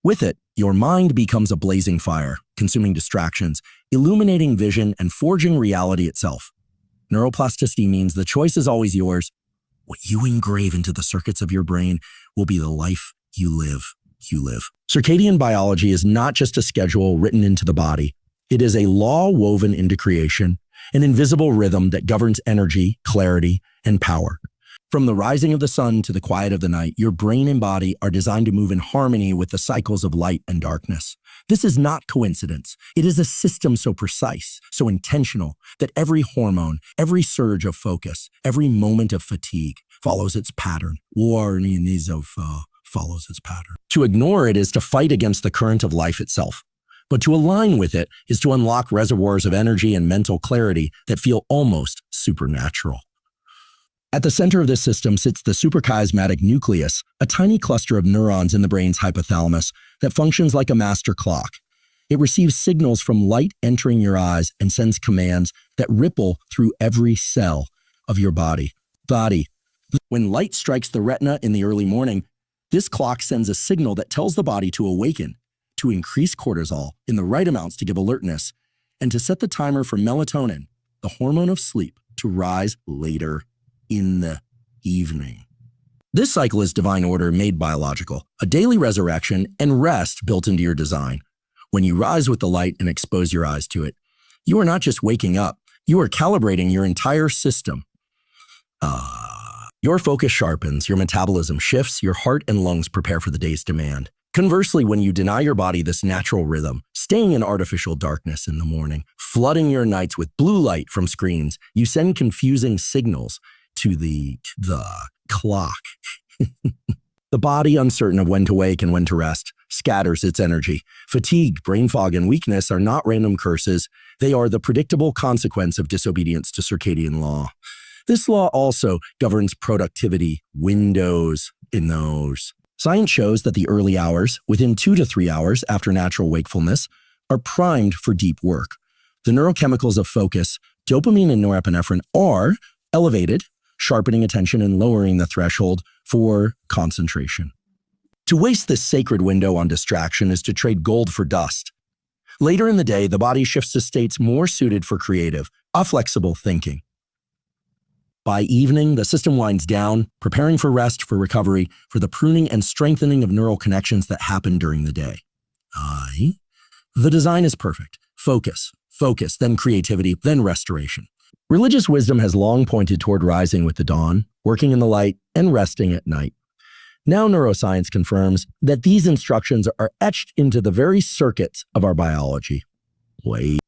With it, your mind becomes a blazing fire, consuming distractions, illuminating vision, and forging reality itself. Neuroplasticity means the choice is always yours. What you engrave into the circuits of your brain will be the life you live. Circadian biology is not just a schedule written into the body. It is a law woven into creation, an invisible rhythm that governs energy, clarity, and power. From the rising of the sun to the quiet of the night, your brain and body are designed to move in harmony with the cycles of light and darkness. This is not coincidence. It is a system so precise, so intentional, that every hormone, every surge of focus, every moment of fatigue follows its pattern. Follows its pattern. To ignore it is to fight against the current of life itself. But to align with it is to unlock reservoirs of energy and mental clarity that feel almost supernatural. At the center of this system sits the suprachiasmatic nucleus, a tiny cluster of neurons in the brain's hypothalamus that functions like a master clock. It receives signals from light entering your eyes and sends commands that ripple through every cell of your body. When light strikes the retina in the early morning, this clock sends a signal that tells the body to awaken, to increase cortisol in the right amounts to give alertness, and to set the timer for melatonin, the hormone of sleep, to rise later in the evening. This cycle is divine order made biological, a daily resurrection and rest built into your design. When you rise with the light and expose your eyes to it, you are not just waking up, you are calibrating your entire system. Your focus sharpens, your metabolism shifts, your heart and lungs prepare for the day's demand. Conversely, when you deny your body this natural rhythm, staying in artificial darkness in the morning, flooding your nights with blue light from screens, you send confusing signals to the clock. The body, uncertain of when to wake and when to rest, scatters its energy. Fatigue, brain fog, and weakness are not random curses. They are the predictable consequence of disobedience to circadian law. This law also governs productivity windows in those. Science shows that the early hours, within 2 to 3 hours after natural wakefulness, are primed for deep work. The neurochemicals of focus, dopamine and norepinephrine, are elevated, sharpening attention and lowering the threshold for concentration. To waste this sacred window on distraction is to trade gold for dust. Later in the day, the body shifts to states more suited for creative, flexible thinking. By evening, the system winds down, preparing for rest, for recovery, for the pruning and strengthening of neural connections that happen during the day. The design is perfect. Focus, then creativity, then restoration. Religious wisdom has long pointed toward rising with the dawn, working in the light, and resting at night. Now neuroscience confirms that these instructions are etched into the very circuits of our biology.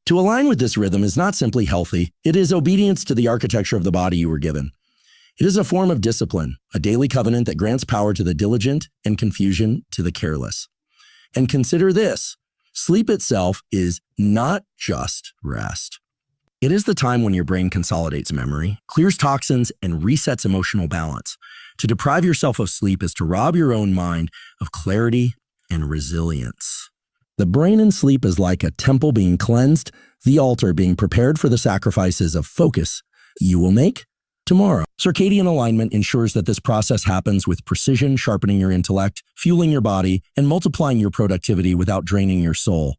To align with this rhythm is not simply healthy, it is obedience to the architecture of the body you were given. It is a form of discipline, a daily covenant that grants power to the diligent and confusion to the careless. And consider this, sleep itself is not just rest. It is the time when your brain consolidates memory, clears toxins, and resets emotional balance. To deprive yourself of sleep is to rob your own mind of clarity and resilience. The brain in sleep is like a temple being cleansed, the altar being prepared for the sacrifices of focus you will make tomorrow. Circadian alignment ensures that this process happens with precision, sharpening your intellect, fueling your body, and multiplying your productivity without draining your soul.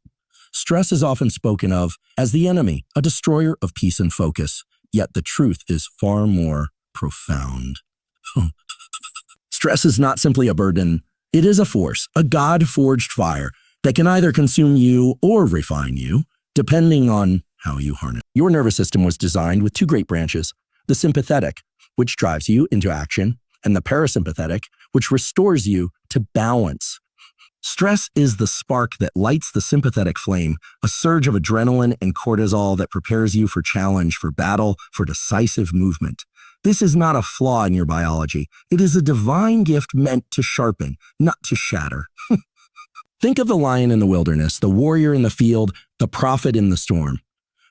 Stress is often spoken of as the enemy, a destroyer of peace and focus, yet the truth is far more profound. Stress is not simply a burden, it is a force, a God-forged fire that can either consume you or refine you, depending on how you harness. Your nervous system was designed with two great branches, the sympathetic, which drives you into action, and the parasympathetic, which restores you to balance. Stress is the spark that lights the sympathetic flame, a surge of adrenaline and cortisol that prepares you for challenge, for battle, for decisive movement. This is not a flaw in your biology. It is a divine gift meant to sharpen, not to shatter. Think of the lion in the wilderness, the warrior in the field, the prophet in the storm.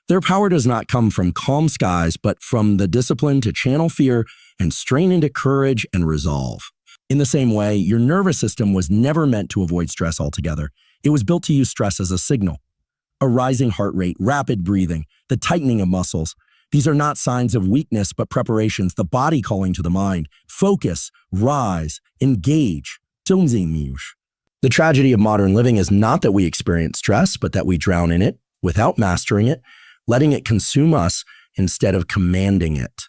Their power does not come from calm skies, but from the discipline to channel fear and strain into courage and resolve. In the same way, your nervous system was never meant to avoid stress altogether. It was built to use stress as a signal. A rising heart rate, rapid breathing, the tightening of muscles. These are not signs of weakness, but preparations, the body calling to the mind. Focus, rise, engage. The The tragedy of modern living is not that we experience stress, but that we drown in it without mastering it, letting it consume us instead of commanding it.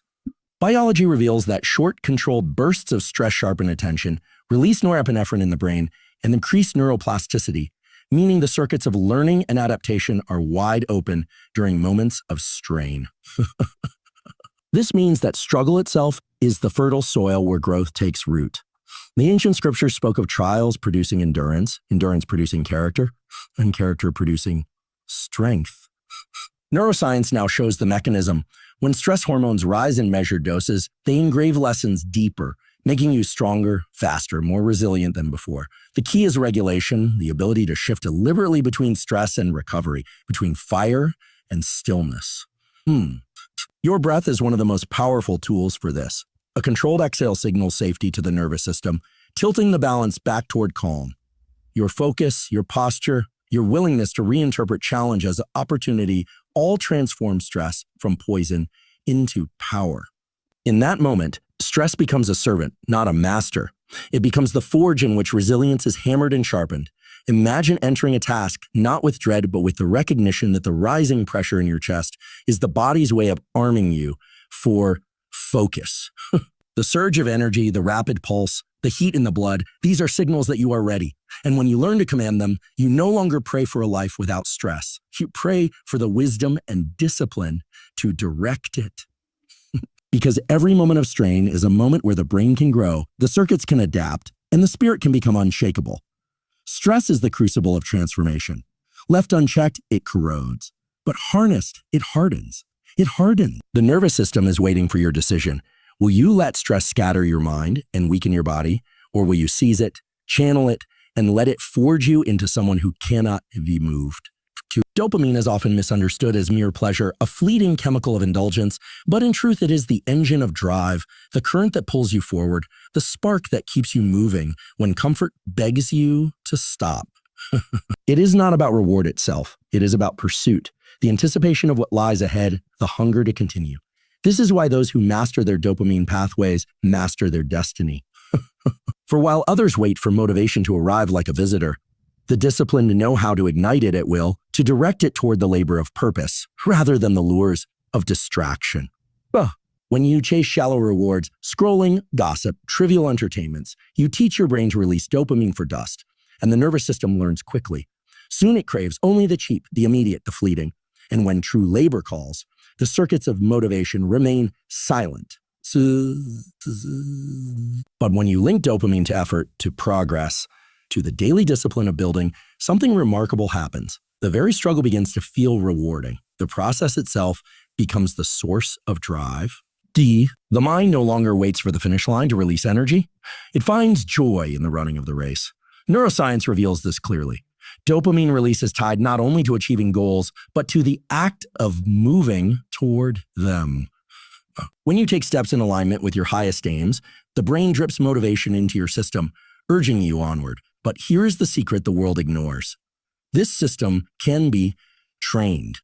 Biology reveals that short, controlled bursts of stress sharpen attention, release norepinephrine in the brain, and increase neuroplasticity, meaning the circuits of learning and adaptation are wide open during moments of strain. This means that struggle itself is the fertile soil where growth takes root. The ancient scriptures spoke of trials producing endurance, endurance producing character, and character producing strength. Neuroscience now shows the mechanism. When stress hormones rise in measured doses, they engrave lessons deeper, making you stronger, faster, more resilient than before. The key is regulation, the ability to shift deliberately between stress and recovery, between fire and stillness. Your breath is one of the most powerful tools for this. A controlled exhale signals safety to the nervous system, tilting the balance back toward calm. Your focus, your posture, your willingness to reinterpret challenge as an opportunity all transform stress from poison into power. In that moment, stress becomes a servant, not a master. It becomes the forge in which resilience is hammered and sharpened. Imagine entering a task not with dread, but with the recognition that the rising pressure in your chest is the body's way of arming you for focus. The surge of energy, the rapid pulse, the heat in the blood, these are signals that you are ready. And when you learn to command them, you no longer pray for a life without stress. You pray for the wisdom and discipline to direct it. Because every moment of strain is a moment where the brain can grow, the circuits can adapt, and the spirit can become unshakable. Stress is the crucible of transformation. Left unchecked, it corrodes. But harnessed, it hardens. It hardens. The nervous system is waiting for your decision. Will you let stress scatter your mind and weaken your body, or will you seize it, channel it, and let it forge you into someone who cannot be moved? Dopamine is often misunderstood as mere pleasure, a fleeting chemical of indulgence, but in truth it is the engine of drive, the current that pulls you forward, the spark that keeps you moving when comfort begs you to stop. It is not about reward itself. It is about pursuit, the anticipation of what lies ahead, the hunger to continue. This is why those who master their dopamine pathways master their destiny. For while others wait for motivation to arrive like a visitor, the discipline to know how to ignite it at will, to direct it toward the labor of purpose, rather than the lures of distraction. When you chase shallow rewards, scrolling, gossip, trivial entertainments, you teach your brain to release dopamine for dust, and the nervous system learns quickly. Soon it craves only the cheap, the immediate, the fleeting. And when true labor calls, the circuits of motivation remain silent. But when you link dopamine to effort, to progress, to the daily discipline of building, something remarkable happens. The very struggle begins to feel rewarding. The process itself becomes the source of drive. The mind no longer waits for the finish line to release energy. It finds joy in the running of the race. Neuroscience reveals this clearly. Dopamine release is tied not only to achieving goals, but to the act of moving toward them. When you take steps in alignment with your highest aims, the brain drips motivation into your system, urging you onward. But here's the secret the world ignores. This system can be trained.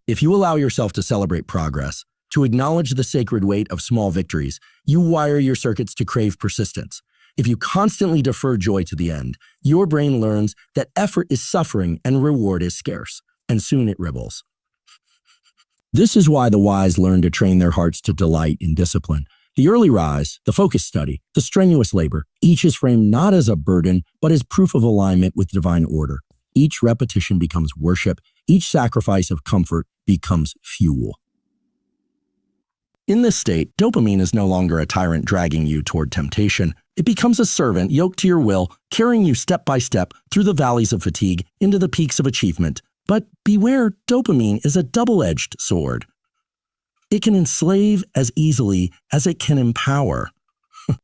If you allow yourself to celebrate progress, to acknowledge the sacred weight of small victories, you wire your circuits to crave persistence. If you constantly defer joy to the end, your brain learns that effort is suffering and reward is scarce, and soon it rebels. This is why the wise learn to train their hearts to delight in discipline. The early rise, the focused study, the strenuous labor, each is framed not as a burden, but as proof of alignment with divine order. Each repetition becomes worship. Each sacrifice of comfort becomes fuel. In this state, dopamine is no longer a tyrant dragging you toward temptation. It becomes a servant yoked to your will, carrying you step by step through the valleys of fatigue into the peaks of achievement. But beware, dopamine is a double-edged sword. It can enslave as easily as it can empower.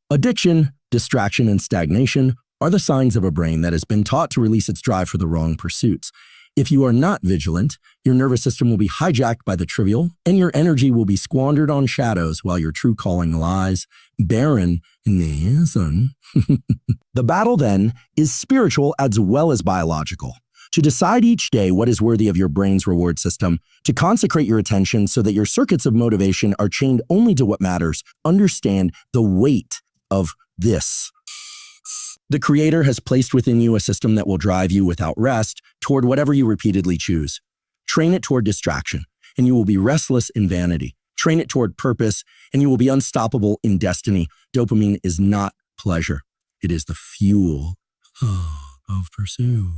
Addiction, distraction, and stagnation are the signs of a brain that has been taught to release its drive for the wrong pursuits. If you are not vigilant, your nervous system will be hijacked by the trivial, and your energy will be squandered on shadows while your true calling lies barren in the sun. The battle, then, is spiritual as well as biological. To decide each day what is worthy of your brain's reward system, to consecrate your attention so that your circuits of motivation are chained only to what matters, understand the weight of this. The Creator has placed within you a system that will drive you without rest toward whatever you repeatedly choose. Train it toward distraction, and you will be restless in vanity. Train it toward purpose, and you will be unstoppable in destiny. Dopamine is not pleasure. It is the fuel of pursuit.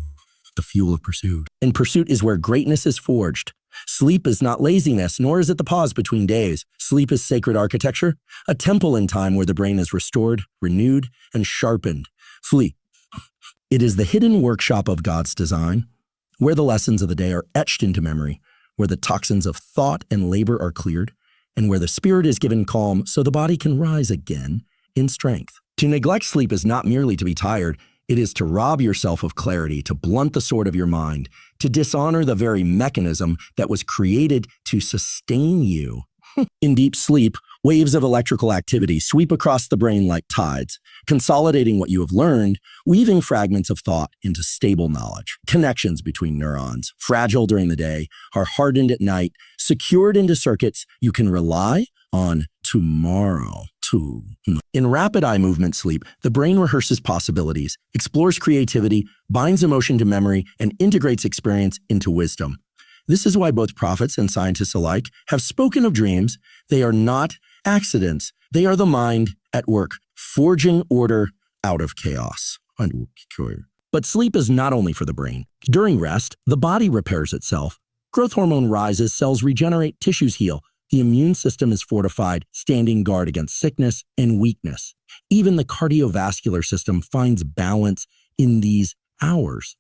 The fuel of pursuit. And pursuit is where greatness is forged. Sleep is not laziness, nor is it the pause between days. Sleep is sacred architecture, a temple in time where the brain is restored, renewed, and sharpened. Sleep. It is the hidden workshop of God's design, where the lessons of the day are etched into memory, where the toxins of thought and labor are cleared, and where the spirit is given calm so the body can rise again in strength. To neglect sleep is not merely to be tired, it is to rob yourself of clarity, to blunt the sword of your mind, to dishonor the very mechanism that was created to sustain you. In deep sleep, waves of electrical activity sweep across the brain like tides, consolidating what you have learned, weaving fragments of thought into stable knowledge. Connections between neurons, fragile during the day, are hardened at night, secured into circuits you can rely on tomorrow. In rapid eye movement sleep, the brain rehearses possibilities, explores creativity, binds emotion to memory, and integrates experience into wisdom. This is why both prophets and scientists alike have spoken of dreams. They are not accidents. They are the mind at work, forging order out of chaos. But sleep is not only for the brain. During rest, the body repairs itself. Growth hormone rises, cells regenerate, tissues heal. The immune system is fortified, standing guard against sickness and weakness. Even the cardiovascular system finds balance in these hours.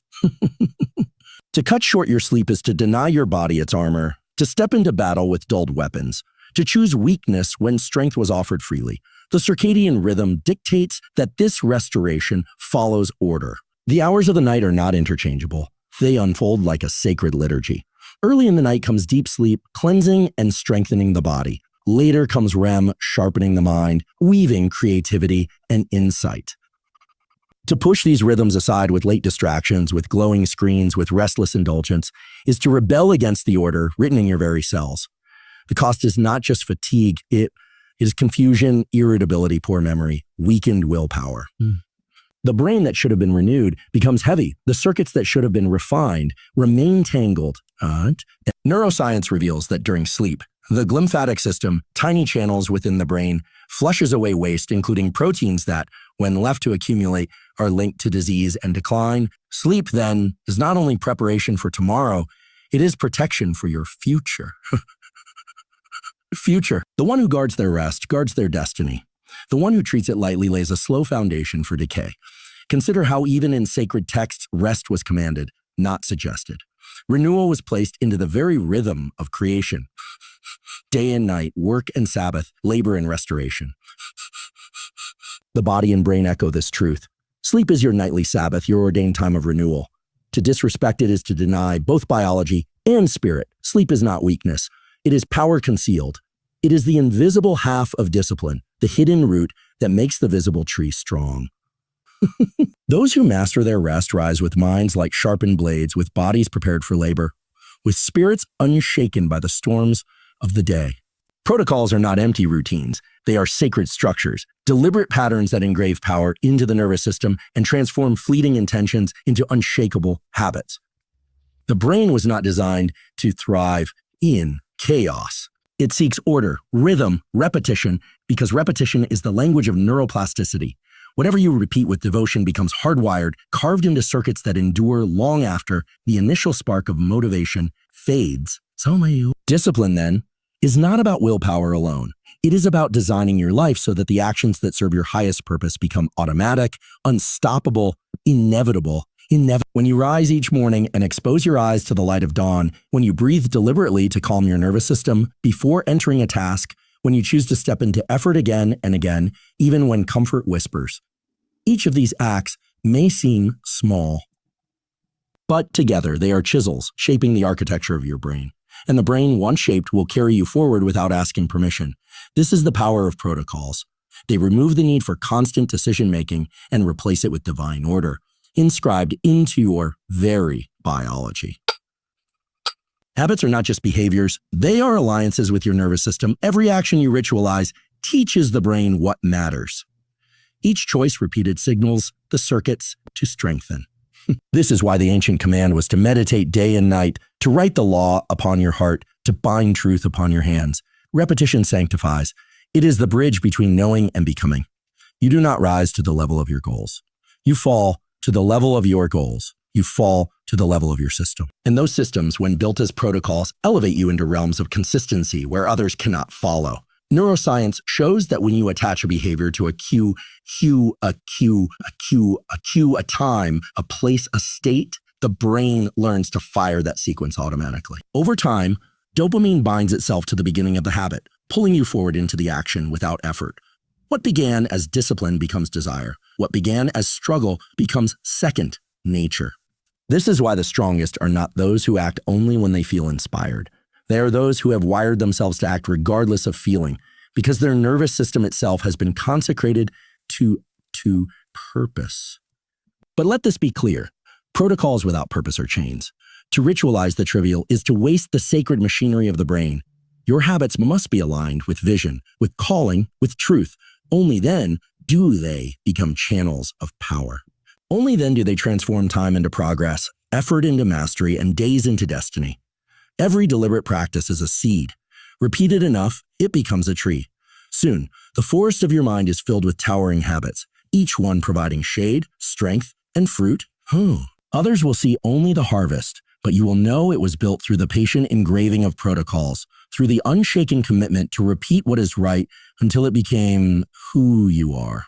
To cut short your sleep is to deny your body its armor, to step into battle with dulled weapons, to choose weakness when strength was offered freely. The circadian rhythm dictates that this restoration follows order. The hours of the night are not interchangeable. They unfold like a sacred liturgy. Early in the night comes deep sleep, cleansing and strengthening the body. Later comes REM, sharpening the mind, weaving creativity and insight. To push these rhythms aside with late distractions, with glowing screens, with restless indulgence, is to rebel against the order written in your very cells. The cost is not just fatigue, it is confusion, irritability, poor memory, weakened willpower. The brain that should have been renewed becomes heavy. The circuits that should have been refined remain tangled. Neuroscience reveals that during sleep, the glymphatic system, tiny channels within the brain, flushes away waste, including proteins that, when left to accumulate, are linked to disease and decline. Sleep, then, is not only preparation for tomorrow, it is protection for your future. Future. The one who guards their rest guards their destiny. The one who treats it lightly lays a slow foundation for decay. Consider how even in sacred texts, rest was commanded, not suggested. Renewal was placed into the very rhythm of creation. Day and night, work and Sabbath, labor and restoration. The body and brain echo this truth. Sleep is your nightly Sabbath, your ordained time of renewal. To disrespect it is to deny both biology and spirit. Sleep is not weakness. It is power concealed. It is the invisible half of discipline, the hidden root that makes the visible tree strong. Those who master their rest rise with minds like sharpened blades, with bodies prepared for labor, with spirits unshaken by the storms of the day. Protocols are not empty routines. They are sacred structures, deliberate patterns that engrave power into the nervous system and transform fleeting intentions into unshakable habits. The brain was not designed to thrive in chaos. It seeks order, rhythm, repetition, because repetition is the language of neuroplasticity. Whatever you repeat with devotion becomes hardwired, carved into circuits that endure long after the initial spark of motivation fades. Discipline, then, is not about willpower alone. It is about designing your life so that the actions that serve your highest purpose become automatic, unstoppable, inevitable. When you rise each morning and expose your eyes to the light of dawn, when you breathe deliberately to calm your nervous system before entering a task, when you choose to step into effort again and again, even when comfort whispers. Each of these acts may seem small, but together they are chisels shaping the architecture of your brain. And the brain, once shaped, will carry you forward without asking permission. This is the power of protocols. They remove the need for constant decision-making and replace it with divine order, inscribed into your very biology. Habits are not just behaviors, they are alliances with your nervous system. Every action you ritualize teaches the brain what matters. Each choice repeated signals the circuits to strengthen. This is why the ancient command was to meditate day and night, to write the law upon your heart, to bind truth upon your hands. Repetition sanctifies. It is the bridge between knowing and becoming. You do not rise to the level of your goals. You fall to the level of your goals. You fall to the level of your system. And those systems, when built as protocols, elevate you into realms of consistency where others cannot follow. Neuroscience shows that when you attach a behavior to a cue, a time, a place, a state, the brain learns to fire that sequence automatically. Over time, dopamine binds itself to the beginning of the habit, pulling you forward into the action without effort. What began as discipline becomes desire. What began as struggle becomes second nature. This is why the strongest are not those who act only when they feel inspired. They are those who have wired themselves to act regardless of feeling, because their nervous system itself has been consecrated to purpose. But let this be clear. Protocols without purpose are chains. To ritualize the trivial is to waste the sacred machinery of the brain. Your habits must be aligned with vision, with calling, with truth. Only then do they become channels of power. Only then do they transform time into progress, effort into mastery, and days into destiny. Every deliberate practice is a seed. Repeated enough, it becomes a tree. Soon, the forest of your mind is filled with towering habits, each one providing shade, strength, and fruit. Others will see only the harvest, but you will know it was built through the patient engraving of protocols, through the unshaken commitment to repeat what is right until it became who you are.